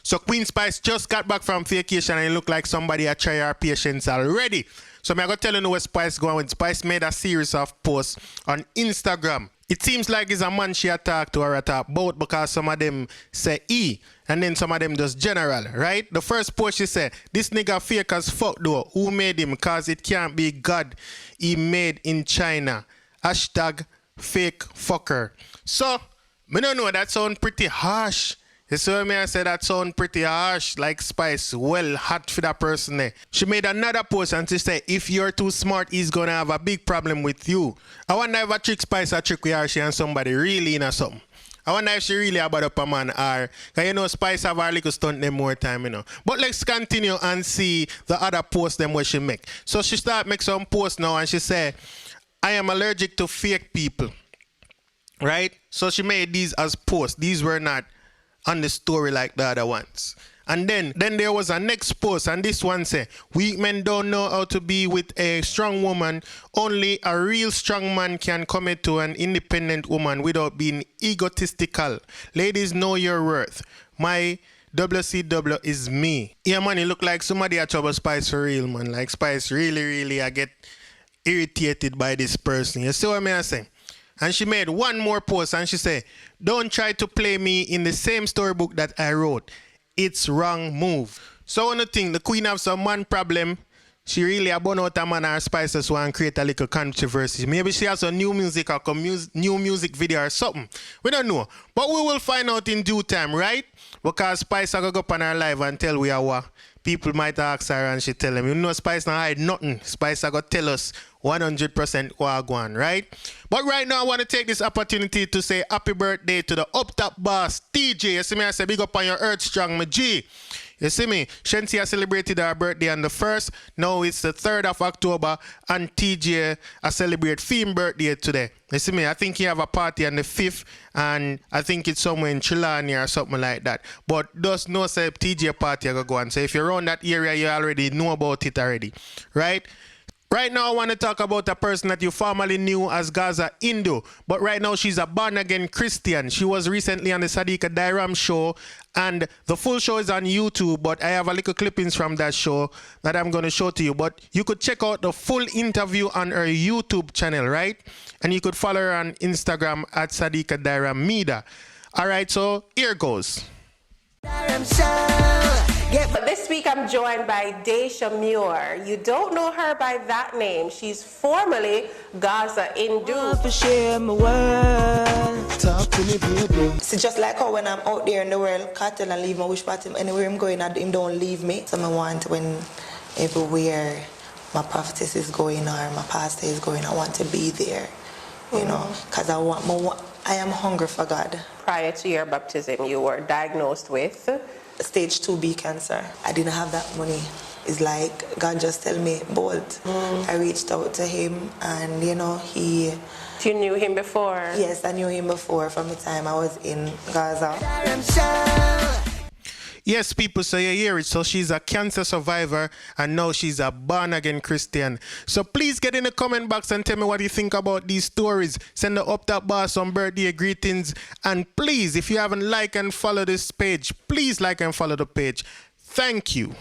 So Queen Spice just got back from vacation and it looked like somebody had tried her patience already. So I'm going to tell you where Spice going with. Spice made a series of posts on Instagram. It seems like it's a man she attacked to her attack both because some of them say E and then some of them just general, right? The first post she said, this nigga fake as fuck though. Who made him? Cause it can't be God. He made in China. Hashtag fake fucker. So, I don't know, that sound pretty harsh. You see what I say? That sound pretty harsh, like Spice, well hot for that person there. She made another post and she said, if you're too smart, he's gonna have a big problem with you. I wonder if a trick Spice a trick with her, she and somebody really in or something. I wonder if she really about up a man or, cause you know Spice have her little stunt them more time, you know. But let's continue and see the other posts them what she make. So she start make some posts now and she say, I am allergic to fake people. Right? So she made these as posts. These were not on the story like the other ones. And then there was a next post, and this one said, weak men don't know how to be with a strong woman. Only a real strong man can commit to an independent woman without being egotistical. Ladies, know your worth. My WCW is me. Yeah, man, it look like somebody at trouble Spice for real, man. Like Spice really, I get irritated by this person. You see what I say? And she made one more post and she said, don't try to play me in the same storybook that I wrote. It's wrong move. So on the thing, the queen have some man problem. She really abon out a man and her Spices want to create a little controversy. Maybe she has a new music or new music video or something. We don't know. But we will find out in due time, right? Because Spice will go up on her live and tell we are what. People might ask her and she tell them, you know Spice not hide nothing. Spice will go tell us 100% wagwan, right? But right now I want to take this opportunity to say happy birthday to the up top boss, TJ. You see me, I say big up on your earth strong, my G. You see me, Shensia celebrated her birthday on the 1st. Now it's the 3rd of October and TJ celebrate theme birthday today. You see me, I think he have a party on the 5th and I think it's somewhere in Chilani or something like that. But just know say TJ party I go on. So if you're around that area, you already know about it already, right? Right now, I want to talk about a person that you formerly knew as Gaza Indu, but right now she's a born-again Christian. She was recently on the Sadiqa Dairam show, and the full show is on YouTube, but I have a little clippings from that show that I'm going to show to you. But you could check out the full interview on her YouTube channel, right? And you could follow her on Instagram at Sadiqa Dairam Mida. All right, so here goes. This week I'm joined by Daisha Muir. You don't know her by that name. She's formerly Gaza Indu. It's just like how when I'm out there in the world, cattle and leave my wish party anywhere I'm going, him don't leave me. So I want when everywhere my prophetess is going or my pastor is going, I want to be there, you know, because I am hungry for God. Prior to your baptism, you were diagnosed with stage 2B cancer. I didn't have that money. It's like God just tell me, bold. I reached out to him and, you know, You knew him before? Yes, I knew him before from the time I was in Gaza. Yes, people, so you hear it. So she's a cancer survivor and now she's a born-again Christian. So please get in the comment box and tell me what you think about these stories. Send the Up Top Boss some birthday greetings. And please, if you haven't liked and followed this page, please like and follow the page. Thank you.